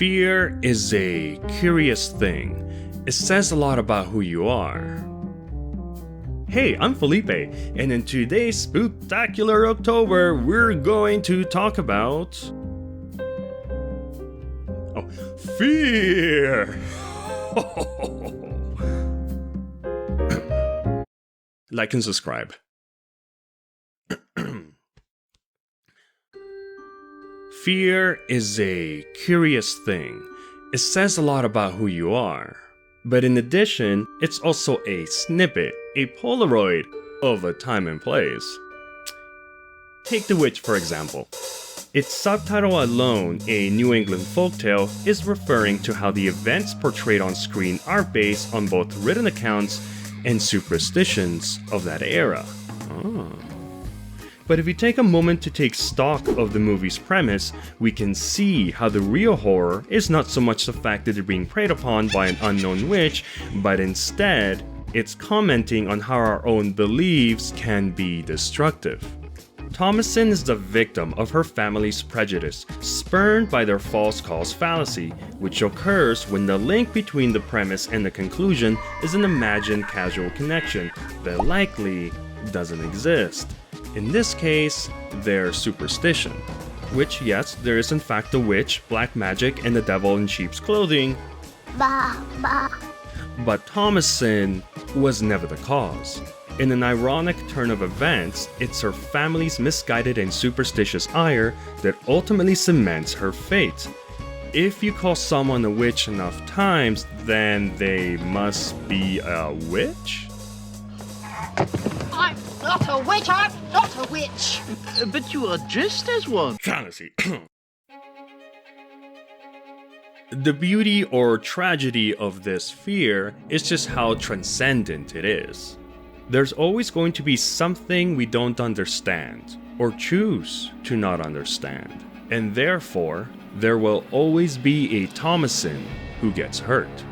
Fear is a curious thing. It says a lot about who you are. Hey, I'm Felipe, and in today's Spooktacular October, we're going to talk about... fear! Like and subscribe. Fear is a curious thing. It says a lot about who you are. But in addition, it's also a snippet, a Polaroid, of a time and place. Take The Witch, for example. Its subtitle alone, A New England Folktale, is referring to how the events portrayed on screen are based on both written accounts and superstitions of that era. But if we take a moment to take stock of the movie's premise, we can see how the real horror is not so much the fact that they're being preyed upon by an unknown witch, but instead, it's commenting on how our own beliefs can be destructive. Thomasin is the victim of her family's prejudice, spurned by their false cause fallacy, which occurs when the link between the premise and the conclusion is an imagined casual connection that likely doesn't exist. In this case, their superstition. Which, yes, there is in fact a witch, black magic, and the devil in sheep's clothing. But Thomasin was never the cause. In an ironic turn of events, it's her family's misguided and superstitious ire that ultimately cements her fate. If you call someone a witch enough times, then they must be a witch? I'm not a witch, I'm not a witch! But you are dressed as one. Fantasy. The beauty or tragedy of this fear is just how transcendent it is. There's always going to be something we don't understand, or choose to not understand. And therefore, there will always be a Thomasin who gets hurt.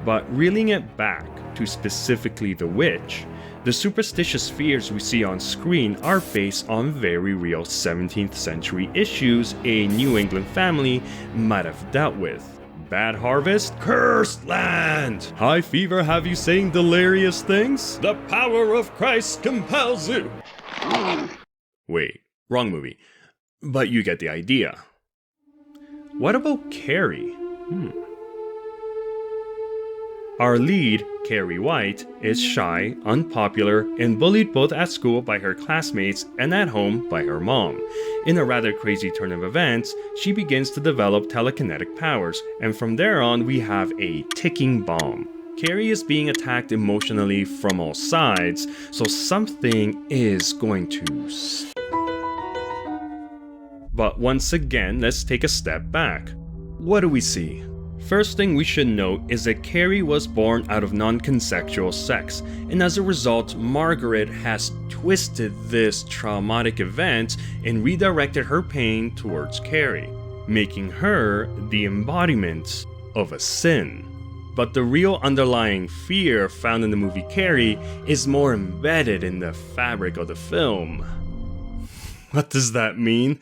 But reeling it back to specifically The Witch, the superstitious fears we see on screen are based on very real 17th century issues a New England family might have dealt with. Bad harvest, cursed land. High fever have you saying delirious things? The power of Christ compels you. Wait, wrong movie. But you get the idea. What about Carrie? Our lead, Carrie White, is shy, unpopular, and bullied both at school by her classmates and at home by her mom. In a rather crazy turn of events, she begins to develop telekinetic powers, and from there on we have a ticking bomb. Carrie is being attacked emotionally from all sides, so something is going to But once again, let's take a step back. What do we see? First thing we should note is that Carrie was born out of non-consensual sex, and as a result, Margaret has twisted this traumatic event and redirected her pain towards Carrie, making her the embodiment of a sin. But the real underlying fear found in the movie Carrie is more embedded in the fabric of the film. What does that mean?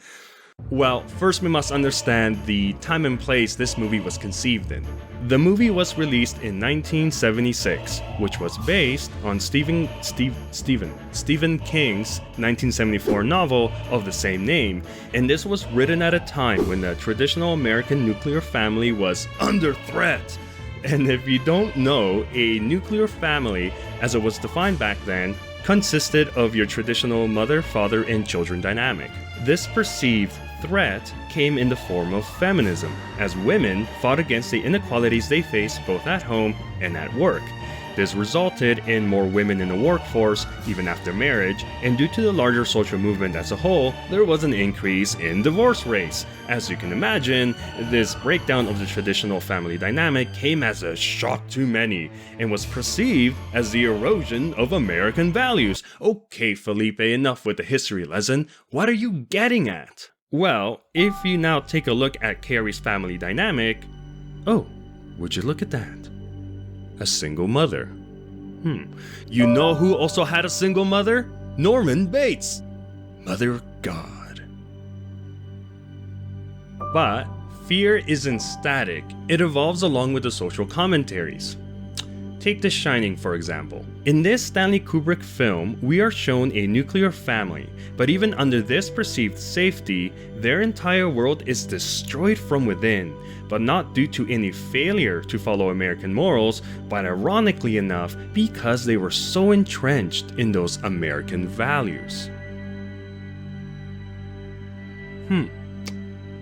Well, first we must understand the time and place this movie was conceived in. The movie was released in 1976, which was based on Stephen King's 1974 novel of the same name, and this was written at a time when the traditional American nuclear family was under threat. And if you don't know, a nuclear family, as it was defined back then, consisted of your traditional mother, father, and children dynamic. This perceived threat came in the form of feminism, as women fought against the inequalities they faced both at home and at work. This resulted in more women in the workforce even after marriage, and due to the larger social movement as a whole, there was an increase in divorce rates. As you can imagine, this breakdown of the traditional family dynamic came as a shock to many, and was perceived as the erosion of American values. Okay, Felipe, enough with the history lesson. What are you getting at? Well, if you now take a look at Carrie's family dynamic... Oh, would you look at that? A single mother. You know who also had a single mother? Norman Bates. Mother of God. But fear isn't static, it evolves along with the social commentaries. Take The Shining, for example. In this Stanley Kubrick film, we are shown a nuclear family, but even under this perceived safety, their entire world is destroyed from within, but not due to any failure to follow American morals, but ironically enough, because they were so entrenched in those American values.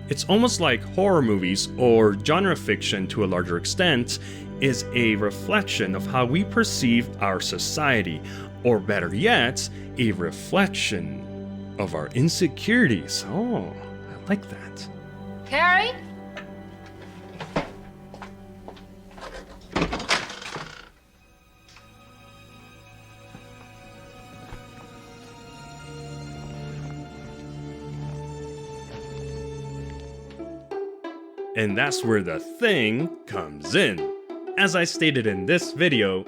It's almost like horror movies, or genre fiction to a larger extent, is a reflection of how we perceive our society, or better yet, a reflection of our insecurities. Oh, I like that. Carrie? And that's where the thing comes in. As I stated in this video,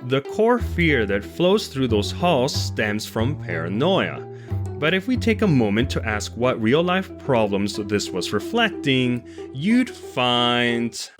the core fear that flows through those halls stems from paranoia. But if we take a moment to ask what real-life problems this was reflecting, you'd find...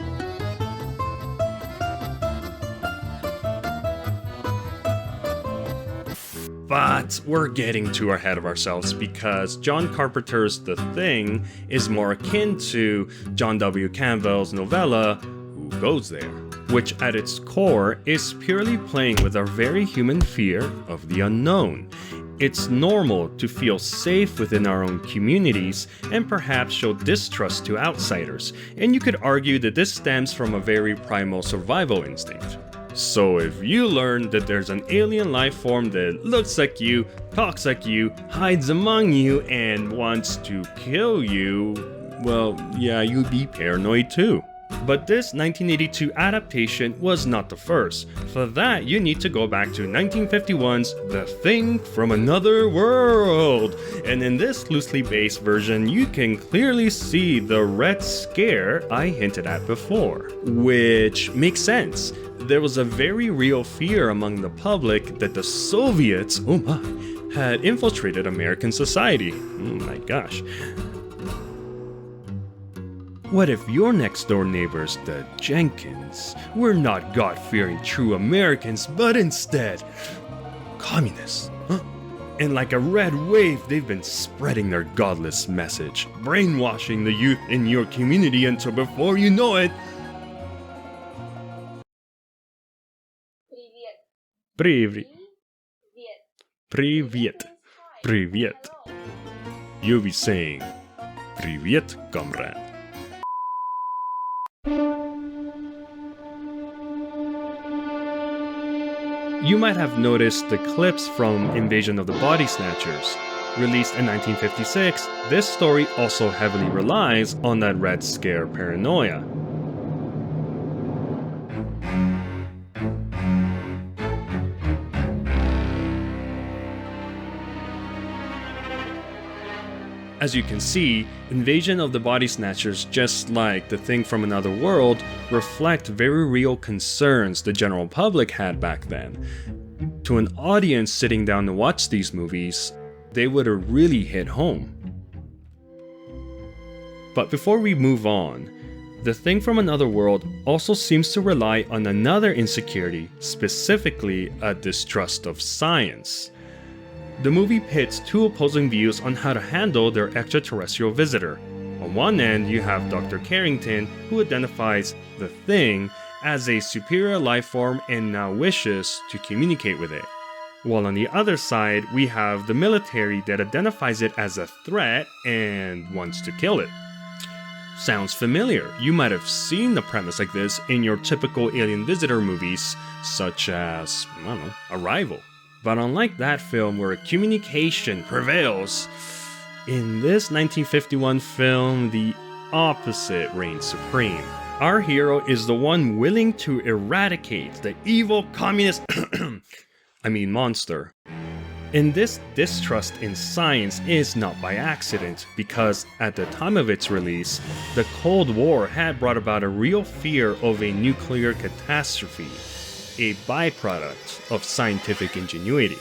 But we're getting too ahead of ourselves because John Carpenter's The Thing is more akin to John W. Campbell's novella Who Goes There, which at its core is purely playing with our very human fear of the unknown. It's normal to feel safe within our own communities and perhaps show distrust to outsiders, and you could argue that this stems from a very primal survival instinct. So if you learn that there's an alien life form that looks like you, talks like you, hides among you, and wants to kill you, well, yeah, you'd be paranoid too. But this 1982 adaptation was not the first. For that, you need to go back to 1951's The Thing from Another World. And in this loosely based version, you can clearly see the Red Scare I hinted at before. Which makes sense. There was a very real fear among the public that the Soviets, oh my, had infiltrated American society. Oh my gosh. What if your next door neighbors, the Jenkins, were not God-fearing true Americans, but instead communists? And like a red wave, they've been spreading their godless message, brainwashing the youth in your community until before you know it, Привет. You'll be saying, Привет, comrade. You might have noticed the clips from Invasion of the Body Snatchers. Released in 1956, this story also heavily relies on that Red Scare paranoia. As you can see, Invasion of the Body Snatchers, just like The Thing from Another World, reflect very real concerns the general public had back then. To an audience sitting down to watch these movies, they would have really hit home. But before we move on, The Thing from Another World also seems to rely on another insecurity, specifically a distrust of science. The movie pits two opposing views on how to handle their extraterrestrial visitor. On one end, you have Dr. Carrington, who identifies the Thing as a superior life form and now wishes to communicate with it. While on the other side, we have the military that identifies it as a threat and wants to kill it. Sounds familiar. You might have seen the premise like this in your typical alien visitor movies, such as, I don't know, Arrival. But unlike that film where communication prevails, in this 1951 film, the opposite reigns supreme. Our hero is the one willing to eradicate the evil communist monster. And this distrust in science is not by accident, because at the time of its release, the Cold War had brought about a real fear of a nuclear catastrophe, a byproduct of scientific ingenuity.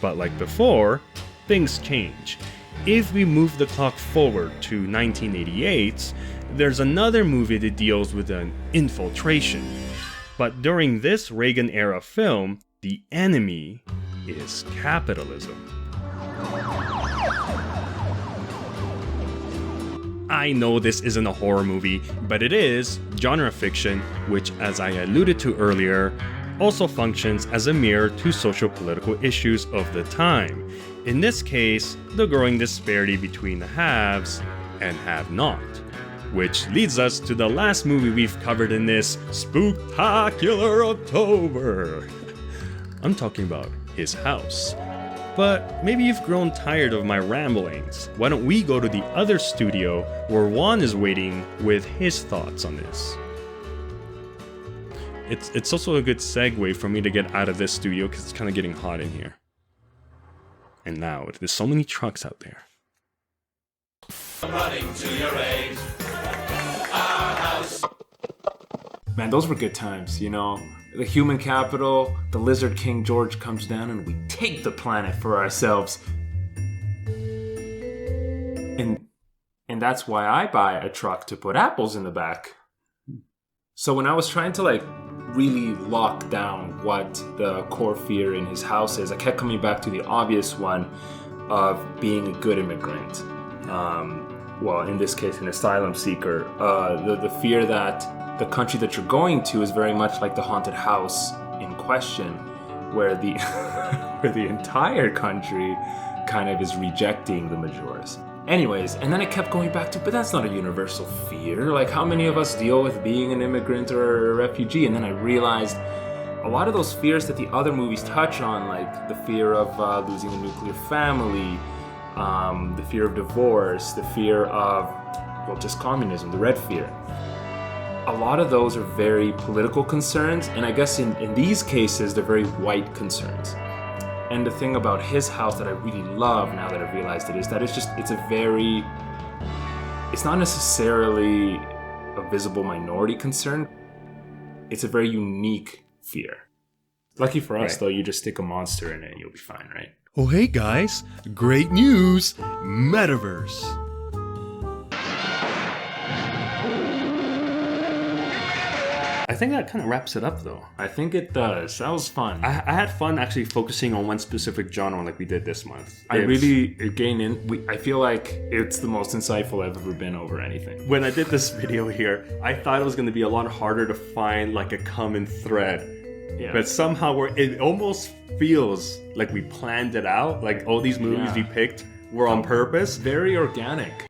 But like before, things change. if we move the clock forward to 1988, there's another movie that deals with an infiltration. But during this Reagan-era film, the enemy is capitalism. I know this isn't a horror movie, but it is genre fiction, which, as I alluded to earlier, also functions as a mirror to socio-political issues of the time. In this case, the growing disparity between the haves and have-not. Which leads us to the last movie we've covered in this Spooktacular October. I'm talking about His House. But maybe you've grown tired of my ramblings. Why don't we go to the other studio where Juan is waiting with his thoughts on this? It's also a good segue for me to get out of this studio because it's kind of getting hot in here. And now, there's so many trucks out there. Running to your aid. Our house. Man, those were good times, you know. The human capital, the Lizard King George comes down and we take the planet for ourselves. And that's why I buy a truck to put apples in the back. So when I was trying to really lock down what the core fear in His house is, I kept coming back to the obvious one of being a good immigrant. Well, in this case, an asylum seeker. The fear that the country that you're going to is very much like the haunted house in question, where the where the entire country kind of is rejecting the Majors. Anyways, and then I kept going back to, but that's not a universal fear. Like, how many of us deal with being an immigrant or a refugee? And then I realized a lot of those fears that the other movies touch on, like the fear of losing a nuclear family, the fear of divorce, the fear of, well, just communism, the red fear. A lot of those are very political concerns, and I guess in these cases, they're very white concerns. And the thing about His House that I really love now that I've realized it is that it's not necessarily a visible minority concern. It's a very unique fear. Lucky for us, though, you just stick a monster in it and you'll be fine, right? Oh, hey guys, great news! Metaverse! I think that kind of wraps it up, though. I think it does. That was fun. I had fun actually focusing on one specific genre like we did this month. I feel like it's the most insightful I've ever been over anything. When I did this video here, I thought it was going to be a lot harder to find like a common thread. Yeah. But somehow it almost feels like we planned it out. Like all these movies we picked were on purpose. Very organic.